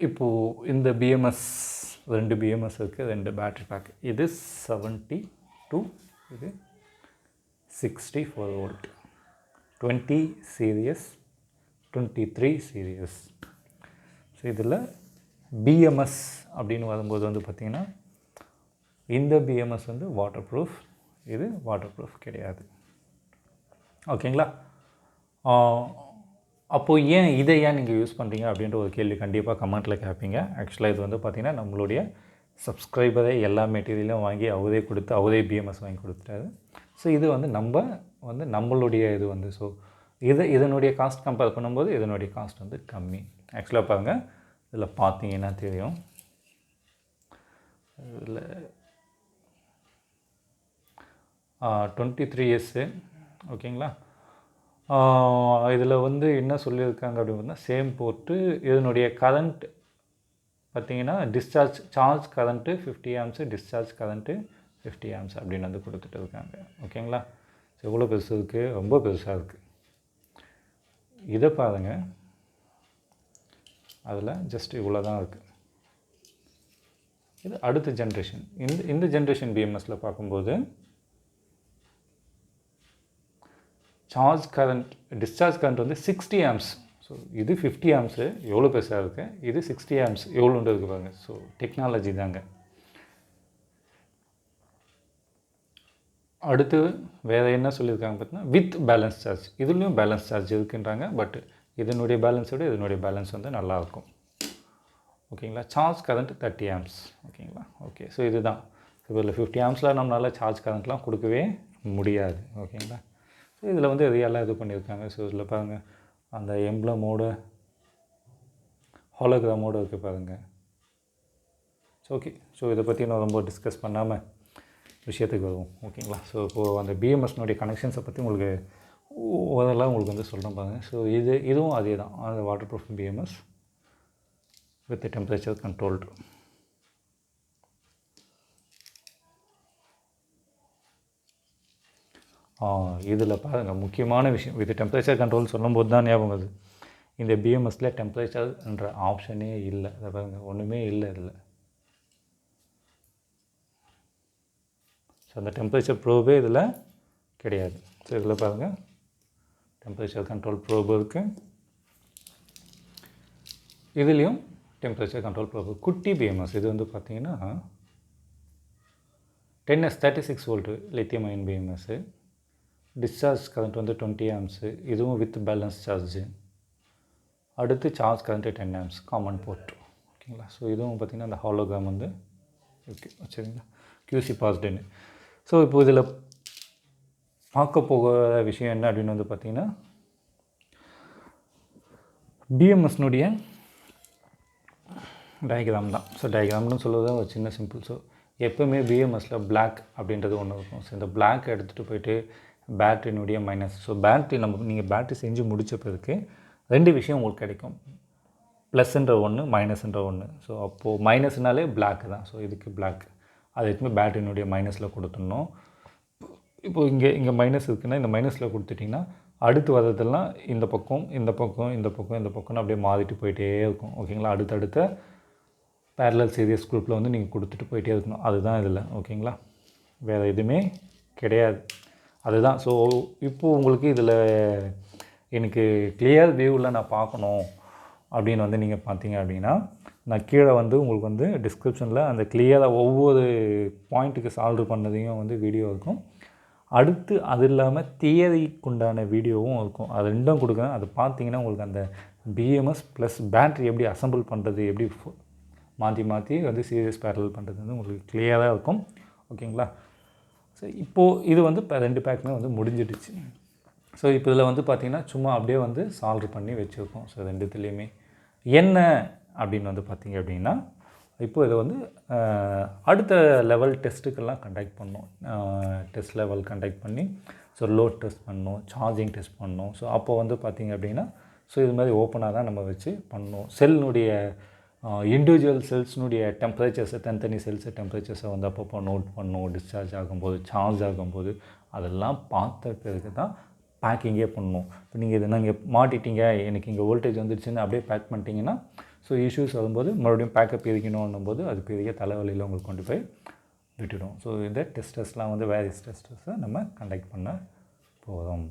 இப்போது இந்த BMS 2 BMS இருக்குது, 2 பேட்ரி பேக். இது 72, இது 64 வோல்ட், 20 சீரியஸ், 23 சீரியஸ். ஸோ இதில் பிஎம்எஸ் அப்படின்னு வரும்போது வந்து பார்த்திங்கன்னா இந்த பிஎம்எஸ் வந்து வாட்டர் ப்ரூஃப், இது வாட்டர் ப்ரூஃப் கிடையாது. ஓகேங்களா? அப்போது இதை ஏன் நீங்கள் யூஸ் பண்ணுறீங்க அப்படின்ற ஒரு கேள்வி கண்டிப்பாக கமெண்ட்டில் கேட்பீங்க. ஆக்சுவலாக இது வந்து பார்த்திங்கன்னா நம்மளுடைய சப்ஸ்கிரைபரே எல்லா மெட்டீரியலும் வாங்கி அவரே கொடுத்து அவரே பிஎம்எஸ் வாங்கி கொடுத்துட்டாரு. ஸோ இது வந்து நம்மளுடைய இது வந்து ஸோ இதனுடைய காஸ்ட் கம்பேர் பண்ணும்போது இதனுடைய காஸ்ட் வந்து கம்மி. ஆக்சுவலாக பாருங்கள், இதில் பார்த்தீங்கன்னா தெரியும், இதில் 23 இயர்ஸ். ஓகேங்களா? இதில் வந்து என்ன சொல்லியிருக்காங்க அப்படின்னு சேம் போட்டு இதனுடைய கரண்ட் பார்த்திங்கன்னா charge current 50 amps, discharge current 50 amps அப்படின்னு வந்து கொடுத்துட்டு இருக்காங்க. ஓகேங்களா? ஸோ எவ்வளோ பெருசு இருக்குது, ரொம்ப பெருசாக இருக்குது. இதை பாருங்கள், அதில் ஜஸ்ட் இவ்வளோ தான் இருக்குது. இது அடுத்த ஜென்ரேஷன். இந்த ஜென்ரேஷன் பிஎம்எஸில் பார்க்கும்போது டிஸ்சார்ஜ் கரண்ட் வந்து 60 ஆம்ஸ். ஸோ இது 50 ஆம்ஸு எவ்வளோ பெருசாக இருக்குது, இது 60 ஆம்ஸ் எவ்வளோண்டு இருக்குது பாருங்கள். ஸோ டெக்னாலஜி தாங்க. அடுத்து வேறு என்ன சொல்லியிருக்காங்க பார்த்தீங்கன்னா வித் பேலன்ஸ் சார்ஜ். இதுலேயும் பேலன்ஸ் சார்ஜ் இருக்குன்றாங்க. பட் இதனுடைய பேலன்ஸோட இதனுடைய பேலன்ஸ் வந்து நல்லாயிருக்கும். ஓகேங்களா? Charge current 30 amps. ஓகேங்களா? ஓகே. ஸோ இதுதான். இதில் 50 ஆம்ஸில் நம்மளால் சார்ஜ் கரண்ட்லாம் கொடுக்கவே முடியாது. ஓகேங்களா? ஸோ இதில் வந்து ரியலாக இது பண்ணியிருக்காங்க. ஸோ இதில் பாருங்கள், அந்த எம்ப்ளமோட ஹாலோகிராமோடு இருக்குது பாருங்கள். So okay. ஸோ இதை பற்றி நான் ரொம்ப டிஸ்கஸ் பண்ணாமல் விஷயத்துக்கு வருவோம். ஓகேங்களா? ஸோ இப்போது அந்த பிஎம்எஸ்னுடைய கனெக்ஷன்ஸை பற்றி உங்களுக்கு ஓரளவு உங்களுக்கு வந்து சொல்கிறேன் பாருங்கள். ஸோ இதுவும் அதே தான், அந்த water proof BMS with temperature controlled. இதில் பாருங்கள், முக்கியமான விஷயம், வித் டெம்பரேச்சர் கண்ட்ரோல் சொல்லும்போது தான் ஞாபகம் வருது, இந்த பிஎம்எஸில் டெம்பரேச்சர்ன்ற ஆப்ஷனே இல்லை. அதை பாருங்கள், ஒன்றுமே இல்லை இதில். ஸோ அந்த டெம்பரேச்சர் ப்ரோபே இதில் கிடையாது. ஸோ இதில் பாருங்கள், டெம்பரேச்சர் கண்ட்ரோல் ப்ரோபு இருக்குது, இதுலேயும் டெம்பரேச்சர் கண்ட்ரோல் ப்ரோபு. குட்டி பிஎம்எஸ் இது வந்து பார்த்திங்கன்னா 10S 36 volt lithium ion BMS. Discharge current வந்து 20 ஆம்ஸு, இதுவும் வித் பேலன்ஸ் சார்ஜு. அடுத்து charge current 10 amps, common port. ஓகேங்களா? ஸோ இதுவும் பார்த்திங்கன்னா அந்த ஹாலோகிராம் வந்து ஓகே வச்சுருங்களா, QC பாஸ்டுன்னு. ஸோ இப்போ இதில் பார்க்க போகிற விஷயம் என்ன அப்படின்னு வந்து பார்த்திங்கன்னா பிஎம்எஸ்னுடைய டயக்ராம் தான். ஸோ டயக்ராம்னு சொல்லுவது ஒரு சின்ன சிம்பிள். ஸோ எப்போவுமே பிஎம்எஸில் பிளாக் அப்படின்றது ஒன்று இருக்கும். ஸோ இந்த பிளாக் எடுத்துகிட்டு போயிட்டு பேட்டரினுடைய மைனஸ். ஸோ பேட்ரி நீங்கள் பேட்ரி செஞ்சு முடித்த பிறகு 2 விஷயம் உங்களுக்கு கிடைக்கும், ப்ளஸ்ன்ற ஒன்று, மைனஸ்ன்ற ஒன்று. ஸோ அப்போது மைனஸ்னாலே பிளாக் தான். ஸோ இதுக்கு பிளாக், அது எதுவுமே பேட்டரினுடைய மைனஸில் கொடுத்துடணும். இப்போது இங்கே மைனஸ் இருக்குன்னா இந்த மைனஸில் கொடுத்துட்டிங்கன்னா அடுத்து வர்றதெல்லாம் இந்த பக்கம் இந்த பக்கம் இந்த பக்கம் இந்த பக்கம்னு அப்படியே மாறிட்டு போயிட்டே இருக்கும். ஓகேங்களா? அடுத்தடுத்த பேரலல் சீரியஸ் குரூப்பில் வந்து நீங்கள் கொடுத்துட்டு போயிட்டே இருக்கணும். அதுதான் இதில். ஓகேங்களா? வேறு எதுவுமே கிடையாது. அதுதான். ஸோ இப்போது உங்களுக்கு இதில் எனக்கு கிளியர் வியூவில் நான் பார்க்கணும் அப்படின்னு வந்து நீங்கள் பார்த்தீங்க அப்படின்னா நான் கீழே வந்து உங்களுக்கு வந்து டிஸ்கிரிப்ஷனில் அந்த கிளியராக ஒவ்வொரு பாயிண்ட்டுக்கு சால்வ் பண்ணதையும் வந்து வீடியோ இருக்கும். அடுத்து அது இல்லாமல் தியரிக்குண்டான வீடியோவும் இருக்கும். அது 2 கொடுக்குறேன். அது பார்த்தீங்கன்னா உங்களுக்கு அந்த பிஎம்எஸ் ப்ளஸ் பேட்ரி எப்படி அசம்பிள் பண்ணுறது, எப்படி மாற்றி வந்து சீரியஸ் பேரலல் பண்ணுறது வந்து உங்களுக்கு கிளியராக இருக்கும். ஓகேங்களா? ஸோ இப்போது இது வந்து இப்போ 2 பேக்குமே வந்து முடிஞ்சிடுச்சு. ஸோ இப்போ இதில் வந்து பார்த்திங்கன்னா சும்மா அப்படியே வந்து சால்வ் பண்ணி வச்சுருக்கோம். ஸோ 2த்துலேயுமே என்ன அப்படின்னு வந்து பார்த்திங்க அப்படின்னா இப்போது இதை வந்து அடுத்த லெவல் டெஸ்ட்டுக்கெல்லாம் கண்டக்ட் பண்ணோம். டெஸ்ட் லெவல் கண்டக்ட் பண்ணி ஸோ லோட் டெஸ்ட் பண்ணணும், சார்ஜிங் டெஸ்ட் பண்ணணும். ஸோ அப்போ வந்து பார்த்திங்க அப்படின்னா ஸோ இது மாதிரி ஓப்பனாக தான் நம்ம வச்சு பண்ணணும். செல்லுடைய இண்டிவிஜுவல் செல்ஸ்னுடைய டெம்பரேச்சர்ஸை, தனித்தனி செல்ஸை டெம்பரேச்சர்ஸை வந்து அப்பப்போ நோட் பண்ணணும். டிஸ்சார்ஜ் ஆகும்போது, சார்ஜ் ஆகும்போது அதெல்லாம் பார்த்த பிறகு தான் பேக்கிங்கே பண்ணணும். இப்போ நீங்கள் இதை நீங்கள் மாட்டிட்டீங்க, எனக்கு இங்கே வோல்டேஜ் வந்துடுச்சுன்னு அப்படியே பேக் பண்ணிட்டீங்கன்னா ஸோ இஷ்யூஸ் வரும்போது மறுபடியும் பேக்கப் பிரிக்கணும்னும் போது அது பெரிய தலைவலியில் உங்களுக்கு கொண்டு போய் விட்டுடும். ஸோ இந்த டெஸ்டர்ஸ்லாம் வந்து வேரியஸ் டெஸ்டர்ஸை நம்ம கண்டக்ட் பண்ண போகிறோம்.